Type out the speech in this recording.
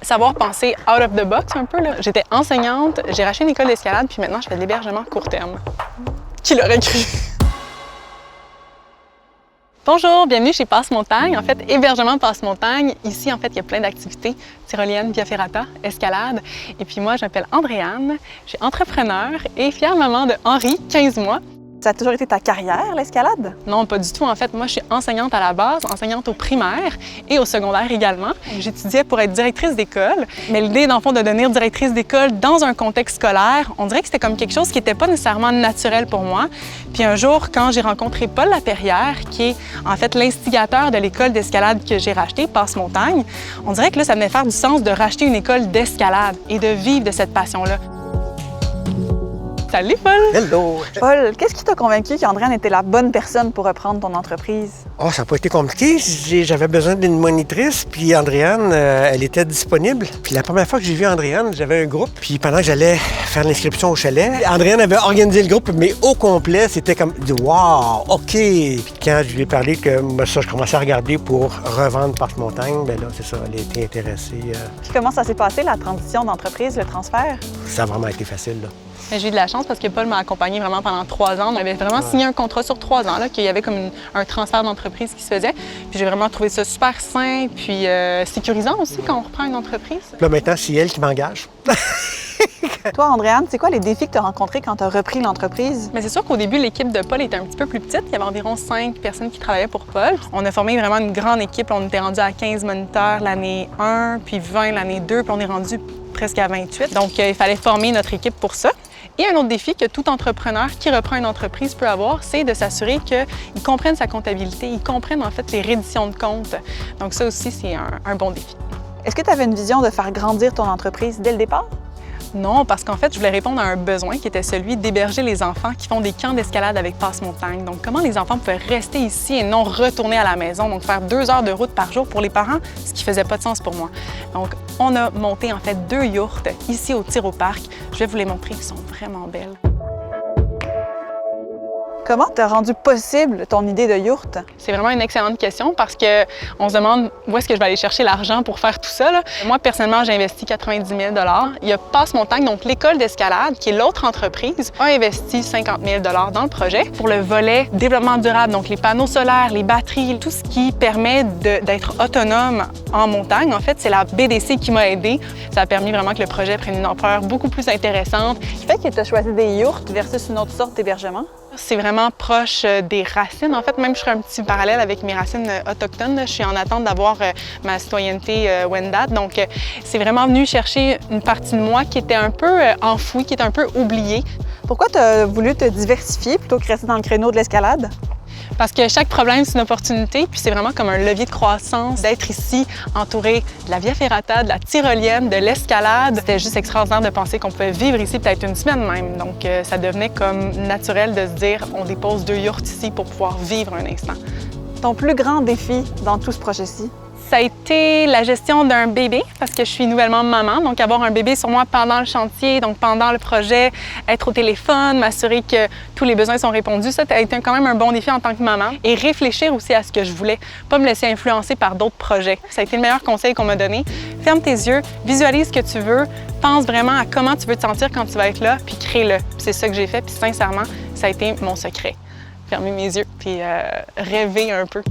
savoir penser out of the box un peu. J'étais enseignante, j'ai racheté une école d'escalade, puis maintenant, je fais de l'hébergement court terme. Qui l'aurait cru? Bonjour, bienvenue chez Passe-Montagne. En fait, hébergement Passe-Montagne. Ici, en fait, il y a plein d'activités. Tyrolienne, via ferrata, escalade. Et puis moi, je m'appelle Andréane, je suis entrepreneur et fière maman de Henri, 15 mois. Ça a toujours été ta carrière, l'escalade? Non, pas du tout. En fait, moi, je suis enseignante à la base, enseignante au primaire et au secondaire également. J'étudiais pour être directrice d'école, mais l'idée, dans le fond, de devenir directrice d'école dans un contexte scolaire, on dirait que c'était comme quelque chose qui n'était pas nécessairement naturel pour moi. Puis un jour, quand j'ai rencontré Paul Laperrière, qui est en fait l'instigateur de l'école d'escalade que j'ai rachetée, Passe-Montagne, on dirait que là, ça venait faire du sens de racheter une école d'escalade et de vivre de cette passion-là. Salut Paul! Hello! Paul, qu'est-ce qui t'a convaincu qu'Andréane était la bonne personne pour reprendre ton entreprise? Oh, ça n'a pas été compliqué. J'avais besoin d'une monitrice, puis Andréane, elle était disponible. Puis la première fois que j'ai vu Andréane, j'avais un groupe, puis pendant que j'allais faire l'inscription au chalet, Andréane avait organisé le groupe, mais au complet, c'était comme « Wow! OK! » Puis quand je lui ai parlé que moi, ça, je commençais à regarder pour revendre Passe-Montagne, bien là, c'est ça, elle a été intéressée. Puis comment ça s'est passé, la transition d'entreprise, le transfert? Ça a vraiment été facile, là. J'ai eu de la chance parce que Paul m'a accompagnée vraiment pendant 3 ans. On avait vraiment signé un contrat sur 3 ans, qu'il y avait comme un transfert d'entreprise qui se faisait. Puis j'ai vraiment trouvé ça super sain, puis sécurisant aussi quand on reprend une entreprise. Là, maintenant, c'est elle qui m'engage. Toi, Andréane, c'est quoi les défis que tu as rencontrés quand tu as repris l'entreprise? Mais c'est sûr qu'au début, l'équipe de Paul était un petit peu plus petite. Il y avait environ 5 personnes qui travaillaient pour Paul. On a formé vraiment une grande équipe. On était rendu à 15 moniteurs l'année 1, puis 20 l'année 2, puis on est rendu presque à 28. Donc, il fallait former notre équipe pour ça. Et un autre défi que tout entrepreneur qui reprend une entreprise peut avoir, c'est de s'assurer qu'ils comprennent sa comptabilité, ils comprennent en fait les redditions de comptes. Donc ça aussi, c'est un bon défi. Est-ce que tu avais une vision de faire grandir ton entreprise dès le départ? Non, parce qu'en fait, je voulais répondre à un besoin qui était celui d'héberger les enfants qui font des camps d'escalade avec Passe-Montagne. Donc, comment les enfants pouvaient rester ici et non retourner à la maison, donc faire 2 heures de route par jour pour les parents, ce qui faisait pas de sens pour moi. Donc, on a monté en fait 2 yourtes ici au Tir-au-Parc. Je vais vous les montrer, ils sont vraiment belles. Comment tu as rendu possible ton idée de yourte? C'est vraiment une excellente question parce qu'on se demande où est-ce que je vais aller chercher l'argent pour faire tout ça. Moi, personnellement, j'ai investi 90 000 $. Il y a Passe-Montagne, donc l'école d'escalade, qui est l'autre entreprise, a investi 50 000 $ dans le projet pour le volet développement durable, donc les panneaux solaires, les batteries, tout ce qui permet d'être autonome en montagne. En fait, c'est la BDC qui m'a aidée. Ça a permis vraiment que le projet prenne une ampleur beaucoup plus intéressante. Ce qui fait que tu as choisi des yourtes versus une autre sorte d'hébergement? C'est vraiment proche des racines. En fait, même je ferai un petit parallèle avec mes racines autochtones. Je suis en attente d'avoir ma citoyenneté Wendat. Donc, c'est vraiment venu chercher une partie de moi qui était un peu enfouie, qui était un peu oubliée. Pourquoi tu as voulu te diversifier plutôt que rester dans le créneau de l'escalade? Parce que chaque problème, c'est une opportunité, puis c'est vraiment comme un levier de croissance d'être ici, entouré de la via ferrata, de la tyrolienne, de l'escalade. C'était juste extraordinaire de penser qu'on pouvait vivre ici peut-être une semaine même. Donc, ça devenait comme naturel de se dire, on dépose 2 yourtes ici pour pouvoir vivre un instant. Ton plus grand défi dans tout ce projet-ci? Ça a été la gestion d'un bébé parce que je suis nouvellement maman. Donc, avoir un bébé sur moi pendant le chantier, donc pendant le projet, être au téléphone, m'assurer que tous les besoins sont répondus, ça a été quand même un bon défi en tant que maman. Et réfléchir aussi à ce que je voulais, pas me laisser influencer par d'autres projets. Ça a été le meilleur conseil qu'on m'a donné. Ferme tes yeux, visualise ce que tu veux, pense vraiment à comment tu veux te sentir quand tu vas être là, puis crée-le. C'est ça que j'ai fait, puis sincèrement, ça a été mon secret. Fermer mes yeux, puis rêver un peu.